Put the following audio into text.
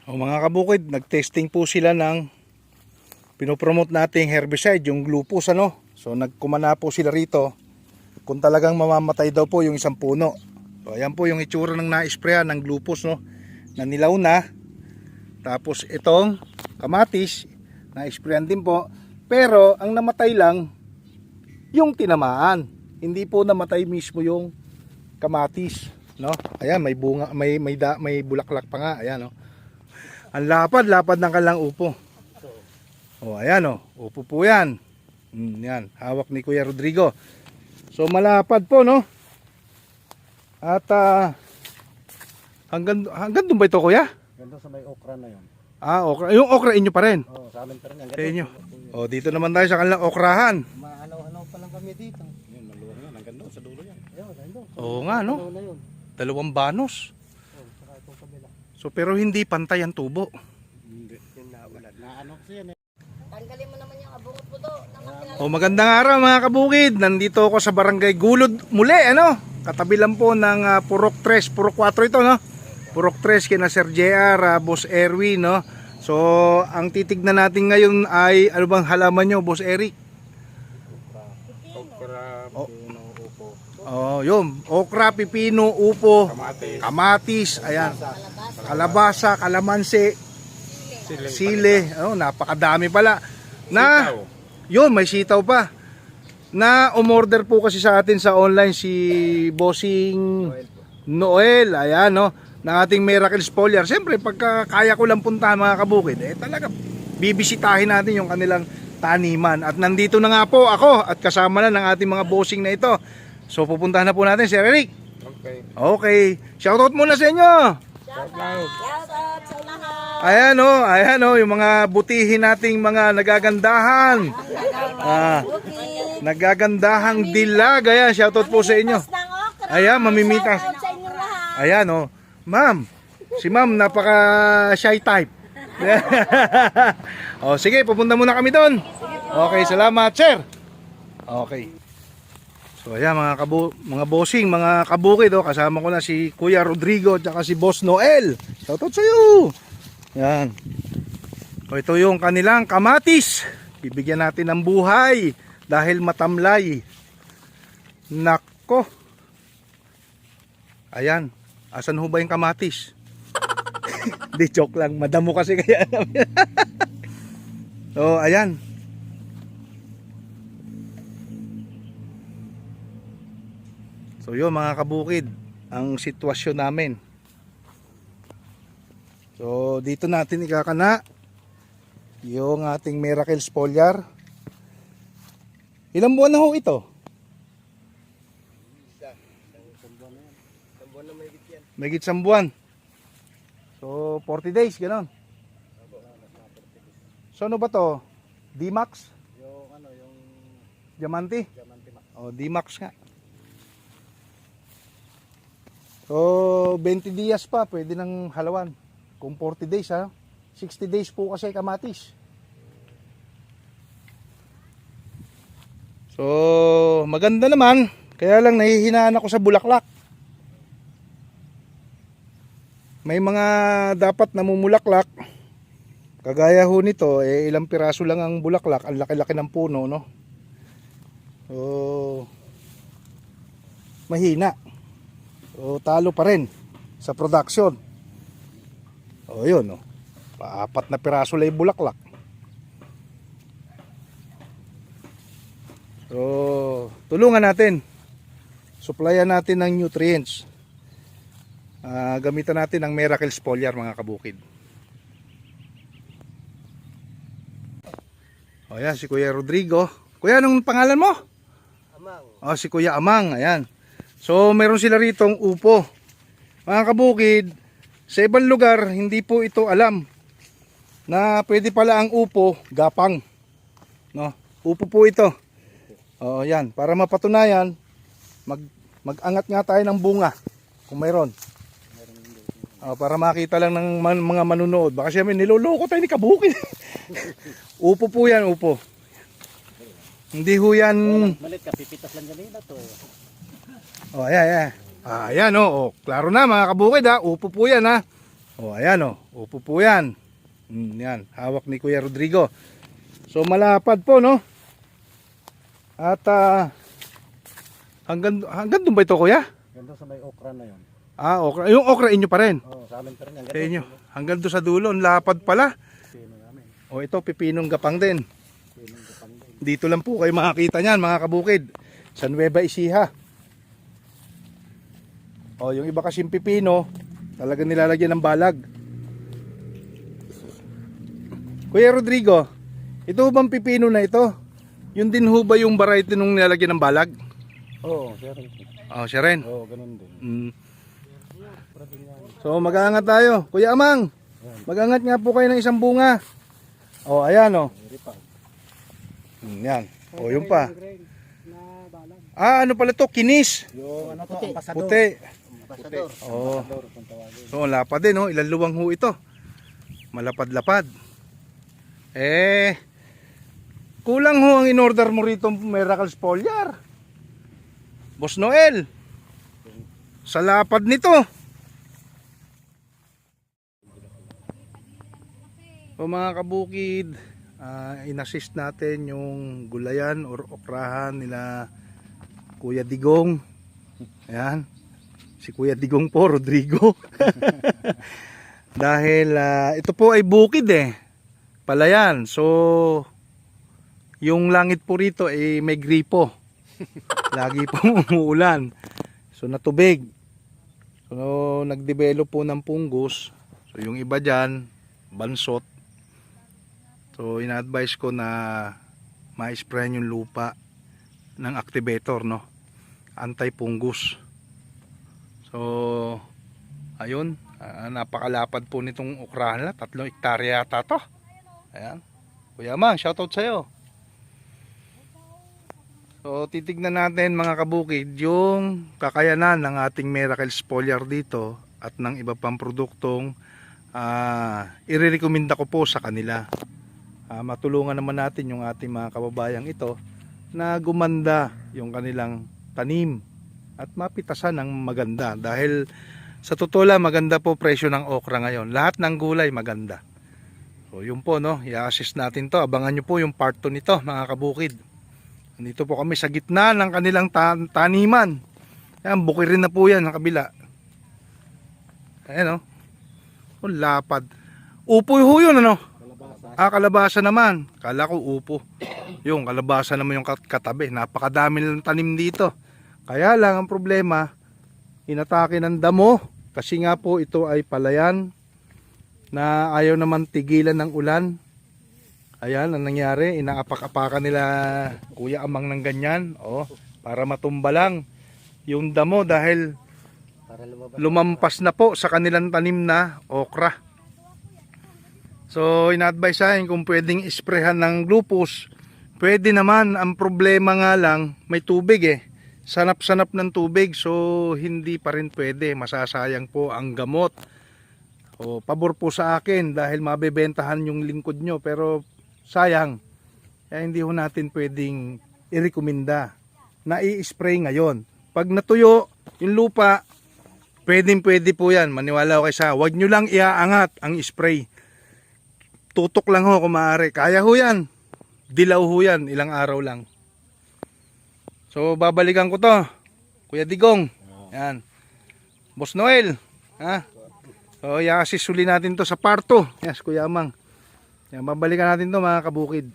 O mga kabukid, nag-testing po sila ng pinopromote nating herbicide, yung Glupus ano. So nagkumana po sila rito kung talagang mamamatay daw po yung isang puno. So ayan po yung itsura ng na-sprayan ng Glupus no, na nilaw na. Tapos itong kamatis, na-sprayan din po. Pero ang namatay lang yung tinamaan. Hindi po namatay mismo yung kamatis, no? Ayan, may bunga, may bulaklak pa nga, ayan no. Ang lapad ng kanilang upo. Oh, ayan oh, upo po 'yan. Yan, hawak ni Kuya Rodrigo. So malapad po no. At hanggang doon ba ito, Kuya? Ganda sa may okra na 'yon. Ah, okra. Yung okra inyo pa rin. Oh, sa amin pa rin. Sa inyo. Oh, dito naman tayo sa kanilang okrahan. Maanaw-anaw pa lang kami dito. Yun, maluwang yan. Hanggang doon sa dulo yan. Ayun, ayun. Oo nga no. Dalawang banos. Oh, saka itong kabila. So pero hindi pantay ang tubo. Hindi. Yung nawala. Naano kasi yan eh. Tanggalin mo naman yung abungot mo do. O magandang araw mga kabukid. Nandito ako sa Barangay Gulod muli ano. Katabi lang po ng Purok 3, Purok 4 ito no. Purok 3 kina Sir JR, Boss Erwin no. So ang titignan natin ngayon ay ano bang halaman nyo, Boss Eric? Okra, pipino, upo. Oh, yun. Okra, pipino, upo, kamatis, ayan. Kalabasa, kalamansi, sile, oh, napakadami pala. Na, yun, may sitaw pa. Na umorder po kasi sa atin sa online si Bossing Noel, ayan no, ng ating Miracle Spoliar. Siyempre, pagka kaya ko lang puntahan mga kabukid, talaga bibisitahin natin yung kanilang taniman. At nandito na nga po ako at kasama na ng ating mga bossing na ito. So pupuntahan na po natin si Eric. Okay. Okay. Shoutout muna sa inyo. Shoutout sa lahat. Ayan o, yung mga butihin nating mga nagagandahan. Nagagandahang dilag. Ayan, shoutout po sa inyo. Ayan, mamimitas. Sa inyo lahat. Ayan o. Ma'am, si ma'am napaka shy type. O sige, pupunta muna kami doon. Okay, salamat sir. Okay. So ayan mga bossing, mga kabukid kasama ko na si Kuya Rodrigo at si Boss Noel. Shoutout sa iyo. Yan. O ito yung kanilang kamatis. Bibigyan natin ng buhay dahil matamlay. Nako. Ayan. Asan ho ba yung kamatis? Di joke lang, madamo kasi kaya. So ayan. So yun mga kabukid, ang sitwasyon namin. So dito natin ikakana yung ating Miracle Spoliar. Ilang buwan na ho ito? May isang buwan. So 40 days, gano'n. So ano ba to? D-Max? Yung ano, yung Diamante? diamante max. O D-Max nga. So 20 dias pa, pwede ng halawan. Kung 40 days ha. 60 days po kasi kamatis. So maganda naman. Kaya lang nahihinaan ako sa bulaklak. May mga dapat namumulaklak. Kagaya ho nito, ilang piraso lang ang bulaklak. Ang laki-laki ng puno, no? So, mahina. So, talo pa rin sa production. O, yun, no? 4 na piraso lang yung bulaklak. So, tulungan natin. Supplyan natin ng nutrients. Gamitan natin ang Miracle Spoliar mga kabukid. O yan, si Kuya Rodrigo. Kuya, anong pangalan mo? Amang. O, si Kuya Amang, ayan. So, meron sila ritong upo. Mga kabukid, sa ibang lugar, hindi po ito alam na pwede pala ang upo, gapang. No? Upo po ito. O, yan. Para mapatunayan, mag-angat nga tayo ng bunga kung mayroon. Para makita lang ng mga manunood. Baka siya niloloko tayo ni kabukid. Upo po yan, upo. Hindi ho yan. Malit ka, pipitas lang ganila to. Ayan, ayan. Ayan, klaro na mga kabukid ha. Upo po yan ha. O, ayan o. Upo po yan. Yan. Hawak ni Kuya Rodrigo. So, malapad po, no? At, hanggang doon ba ito, Kuya? Ganda sa may okra na yun. Ah, okra. Yung okra inyo pa rin. Oo, sa amin pa rin yan. Sa inyo. Hanggang doon sa dulo. Ang lapad pala. Pino namin. O, ito, pipinong gapang din. Pinong kapang din. Dito lang po kayo makakita niyan, mga kabukid. Sa Nueva Ecija. O, yung iba kasing pipino, talagang nilalagyan ng balag. Kuya Rodrigo, ito bang pipino na ito? Yun din ho ba yung variety nung nilalagyan ng balag? Oo, siya rin. Oh, siya rin. Oo, ganun din. Mm. So, mag-aangat tayo. Kuya Amang, mag-aangat nga po kayo ng isang bunga. O, ayan o. Yan. O, yun pa. Ah, ano pala to? Kinis. Yung ano to, ambasador. Puti. Pasador. Oh. Ambasador, kung tawagin. So, lapad din, oh. Ilan luwang ho ito? Malapad-lapad. Kulang ho ang in-order mo rito, Miracle Foliar. Boss Noel. Sa lapad nito. So, mga kabukid, in-assist natin yung gulayan or okrahan nila Kuya Digong. Ayan. Si Kuya Digong po, Rodrigo. Dahil ito po ay bukid palayan. So yung langit po rito ay may gripo. Lagi po umuulan. So natubig. So nagdevelop po ng punggos. So yung iba dyan, bansot. So ina-advise ko na ma-sprayan yung lupa ng activator, no? Anti-pungus. So ayun, napakalapad po nitong okrahan na, 3 hektarya yata to. Ayan. Kuya Mang, shoutout sa'yo. So titignan natin mga kabukid yung kakayanan ng ating Miracle Foliar dito at ng iba pang produktong irerekomenda ko po sa kanila. Matulungan naman natin yung ating mga kababayang ito na gumanda yung kanilang tanim at mapitasan ng maganda. Dahil sa totoo lang, maganda po presyo ng okra ngayon. Lahat ng gulay maganda. So yun po, no, i-assist natin to. Abangan nyo po yung part 2 nito mga kabukid. Nandito po kami sa gitna ng kanilang taniman. Ayan, bukirin na po yan ang kabila. Ayan, no. Oh, lapad. Upo ho yun, ano? Kalabasa naman. Kala ko upo. Yung kalabasa naman yung katabi. Napakadami ng tanim dito. Kaya lang ang problema, inatake ng damo. Kasi nga po ito ay palayan na ayaw naman tigilan ng ulan. Ayan ang nangyari. Inaapak-apakan nila Kuya Amang ng ganyan. Para matumba lang yung damo dahil lumampas na po sa kanilang tanim na okra. So ina-advise sa akin kung pwedeng isprehan ng lupus. Pwede naman, ang problema nga lang may tubig sanap-sanap ng tubig, so hindi pa rin pwede, masasayang po ang gamot. Pabor po sa akin dahil mabebentahan yung lingkod nyo, pero sayang, kaya hindi ho natin pwedeng irekomenda na i-spray ngayon. Pag natuyo yung lupa, pwede po yan, maniwala ko kayo wag nyo lang iaangat ang spray. Tutok lang ho kung maaari. Kaya ho yan. Dilaw ho yan. Ilang araw lang. So babalikan ko to. Kuya Digong. Yan. Boss Noel. So i-assist natin to sa part 2. Yes, Kuya Amang. Yan, babalikan natin to mga kabukid.